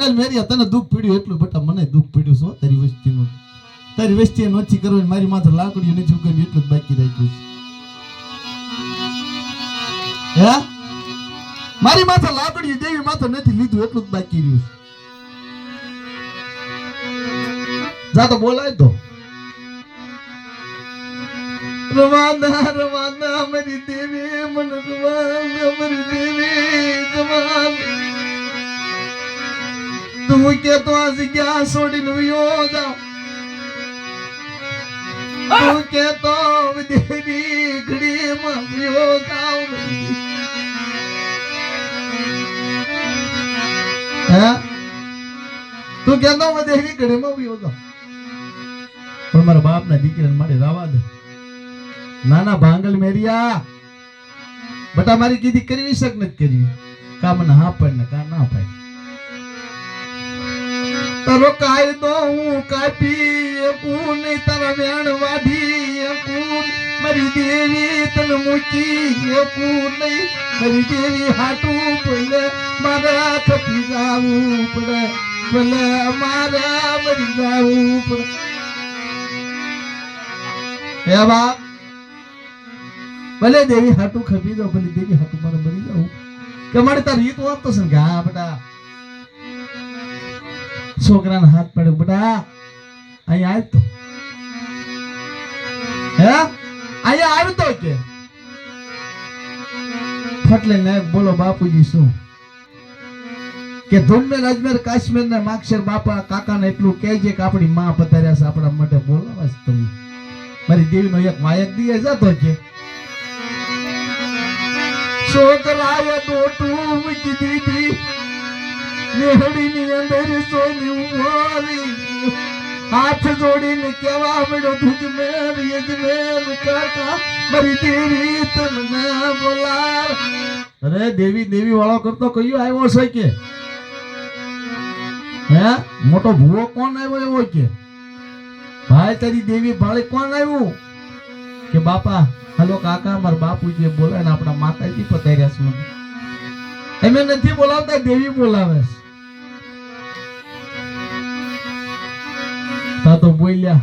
ભાંગલ મેરી તને દુઃખ પીડ્યું એટલું બેટા મને દુઃખ પીડ્યું છો તારી વસ્તી નોચી કરવાની મારી માથે લાકડીઓ નથી ઉગાડી એટલું જ બાકી રાખ્યું છે હે મારી માથે લાકડીઓ દેવી માથે નથી લીધું એટલું જ બાકી રહ્યું જા તો બોલાય તો રવાના રવાના મારી દેવી મને રવાના મારી દેવી જવાના તું કે તો આ જગ્યા છોડીને વયો જા તું કે તો દેવી ઘડીમાં વયો જાવ હે તું કે તો દેવી ઘડીમાં વયો જા પણ મારા બાપના દીકરાને માટે રાવા દે નાના ભાંગલ મેરિયા બટા મારી કીધી કરવી શક નથી કરવી કા મને હા પાડ ને કા ના પાડ તારો કાયદો હું કાપી એકું નહીં તારા વેણ વાઢી એકું મારી દેવી તને મૂકી એકું નહીં મારી દેવી હાટું પડે મારા ખપી જાવું પડે ભલે મારા મરી જાવું પડે હે બાપ ભલે દેવી હાટું ખપી જાવ ભલે દેવી હાટું મારે મરી જાવું કે મારે તાર રીત વાંચતો છે કે હા બેટા છોકરાને હાથ પડે બેટા અહીંયા આવ તો હે અહીંયા આવતો કે ફટલે ને બોલો બાપુજી શું કે ધૂમમેર અજમેર કાશ્મીર ને માક્ષર બાપા કાકા ને એટલું કહેજે કે આપણી માં પધાર્યા છે આપણા માટે બોલાવા છે તમે મારી દેવી નો એક વાયક દીએ જતો કે છોકરાએ ડોટું મૂકી દીધી નેહડીની અંદર સોની ઉમરી હાથ જોડીને કેવા મળ્યો ધુજમેર યજમેર કાકા મારી દેવી તમને બોલાવ અરે દેવી દેવી વાળો કરતો કયો આવ્યો છે કે હે મોટો ભૂવો કોણ આવ્યો એવો કે ભાઈ તારી દેવી ભાળે કોણ આવ્યું કે બાપા હલો કાકા મારા બાપુજી બોલાવે ને આપણા માતાજી પધાર્યા છે એમે નથી બોલાવતા દેવી બોલાવે છે તા તો બોલ્યા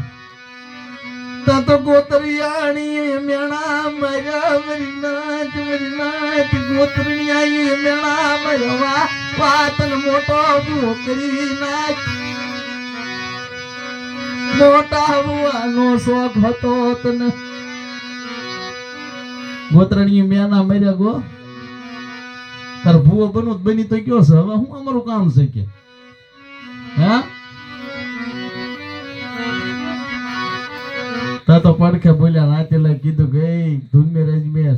તા તો ગોતરિયાણી મેણા મારા મરી નાચ ગોતરિયાણી મેણા મારવા વાતન મોટો ભૂ કરી નાચ મોટા હોવાનો શોખ હતો તને ગોતરણી મેના મર્યા ગો તાર ભૂવો બનો બની તો ગયો છે હવે હું અમારું કામ છે કે હે તા તો પડખે બોલ્યા નાચેલા કીધું કે ધૂનમેર અજમેર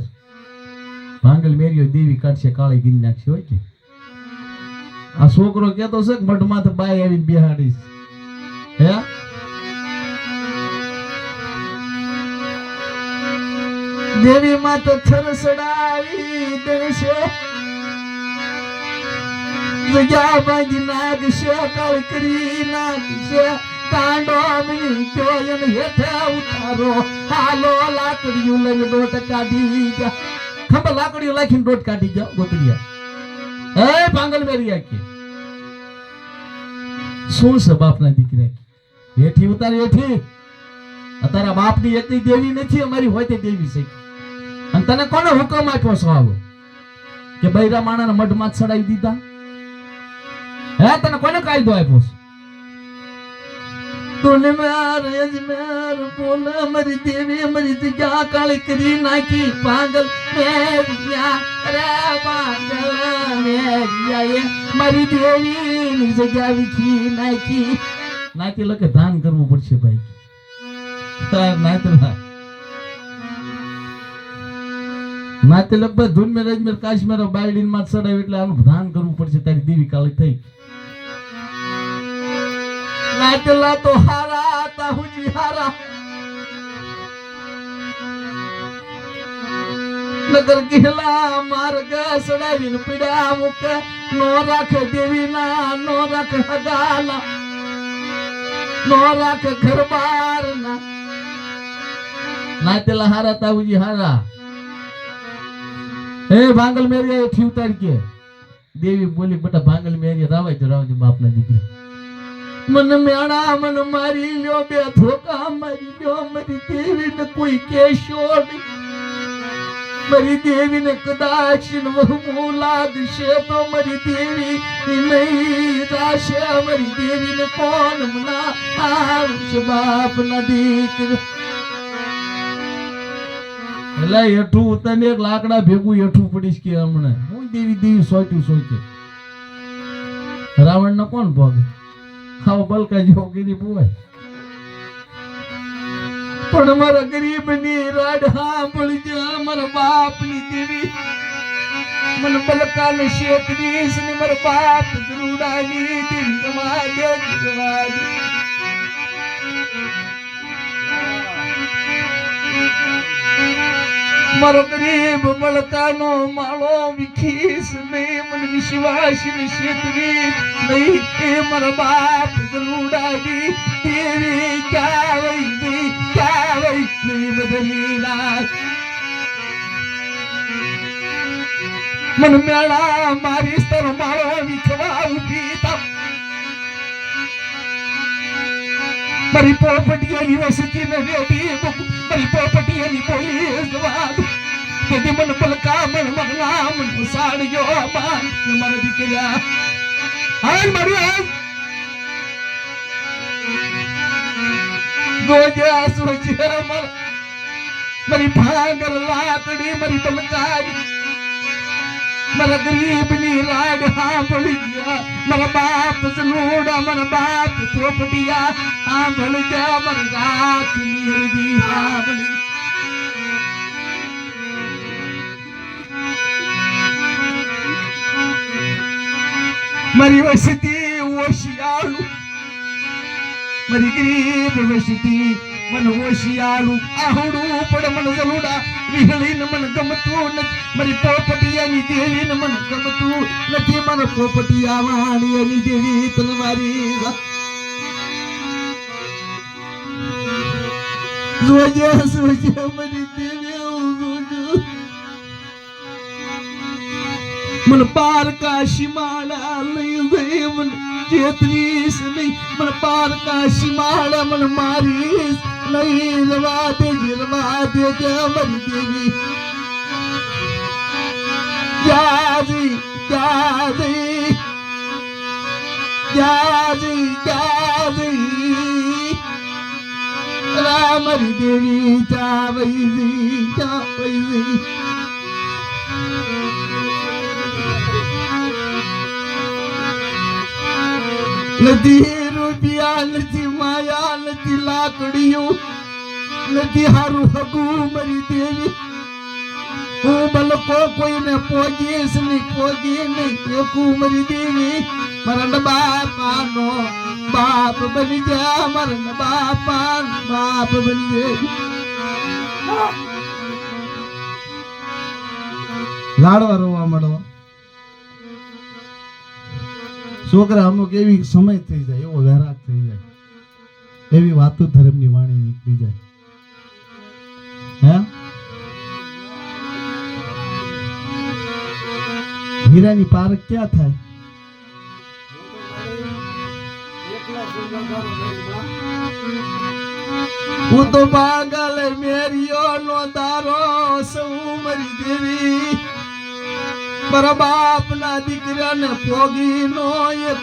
ભાંગલ મેરિયો દેવી કાઢશે કાળી ગીરી નાખશે હોય કે આ છોકરો કેતો છે કે મઢમાંથી બાય આવીને બેહાડીશ હે દેવી માત થરસડાવી દેશે જગ્યા બાજી નાગશે કાળ કરી નાગશે કાંડો મી જોયન હેઠે ઉતારો હાલો લાકડીયું લઈ ડોટ કાઢી જા ખંભ લાકડીયું લાખીને ડોટ કાઢી જા ગોતરિયા એ ભાંગલ મેરિયા કે શું છે બાપના દીકરા હેઠી ઉતારી હેઠી તારા બાપની એકની દેવી નથી અમારી હોય તે દેવી છે અને તને કોને હુકમ આપ્યો છો આવો કે બૈરા માણાને મઢમાં ચડાવી દીધા હે તને કોને કાયદો આપ્યો છે તોને મારે અજમેર બોલ મારી દેવી મારી જગ્યા કાળી કરી નાખી પાગલ મેરિયા રે પાગલ મેરિયા મારી દેવી ની જગ્યા વિખી નાખી લકે દાન કરવું પડશે ભાઈ નાતે લગભગ ધૂનમેર અજમેર કાશ્મીર બાયડીન માં ચડાવી એટલે આનું દાન કરવું પડશે તારી દેવી કાળી થઈ નાતલા તો હારા તાહુજી હારા નગર કિહલા માર્ગ સડાવીને પીડા મુક નો રાખ દેવીના નો રાખ હગાલા નો રાખ ઘરબારના નાતલા હારા તાહુજી હારા એ ભાંગલ મેરિયા એથી ઉતાર કે દેવી બોલી બેટા ભાંગલ મેરી રાવાય બાપના દીકરા મન મેણા મન મારી લ્યો બે ધોકા મારી લ્યો મારી દેવીને કોઈ કેશો નહીં મારી દેવીને કદાચ વહમું લાગશે તો મારી દેવી નહીં જાશે મારી દેવીને કોણ મના આવશે બાપના દીકરા એટલે એઠું તને એક લાકડા ભેગું એઠું પડીશ કે હમણાં હું દેવી સોચ્યું રાવણ ને કોણ ભોગે ખાવ બલકા જોગીની પુવાય પણ મારા ગરીબ ની રાડ સાંભળી જા મારા બાપ ની દેવી મને બલકા ને શેતરીસ ને મારા બાપ જરૂડાની દિલ તમારે મારો ગરીબ બળકાનો માળો વિખીસ નહીં મને વિશ્વાસ ને શેતરી નહીં એ મારા બાપ જરૂડાની દેવી ક્યાં વઈ બદલી રાત મન મેળા મારી સ્તર માળો વિખવા ઉભી તા મારી પોપટીઓની વસતી ને રેડી મારી પોપટીઓની પોલીસ વાત તેથી મન પલકા મન નામ ઉસાડ્યો માન મારા દીકરા હાલ મારી હાલ ગોજા સોજે મારી ભાંગર લાકડી મારી પલકારી મારા ગરીબની રાગ સાંભળી ગયા મારા બાપ સલુડા મારા બાપ પોપટિયા સાંભળી ગયા મારા રાતની હરદી સાંભળી મારી વસતી ઓશિયાળુ મારી ગરીબ વસતી મન ઓશિયાળુ આહુડું પણ મન સલુડા વિહળીને મન ગમતું નથી મારી પોપટિયાની દેવીને મન ગમતું નથી મારા પોપટિયા વાણીની દેવી તને મારી જોજે મારી દેવી મન પાર કાશી માળા લઈ ગઈ મન જેતરીસ નહીં મન પાર કાશી માળા મન મારીશ નહીં રવા દે મારી દેવી જાજી મારી દેવી જાવઈ નથી રૂપિયા નથી માયા નથી લાકડીઓ નથી હારું હગું મારી દેવી હું બલકો કોઈને પોગીશ નહીં પોગી નહીં એકું મારી દેવી મારા બાપાનો બાપ બની જા મારા બાપાનો બાપ બની જાય લાડવા રોવા મળવા છોકરા અમુક એવી સમય થઈ જાય એવો વૈરાગ થઈ જાય એવી વાતો ધર્મની વાણી નીકળી જાય હે હીરાની પારખ ક્યાં થાય હું તો પાગલ મેરિયો નો દારો સૌ મારી દેવી મારા બાપ ના દીકરાને પોગી નો એક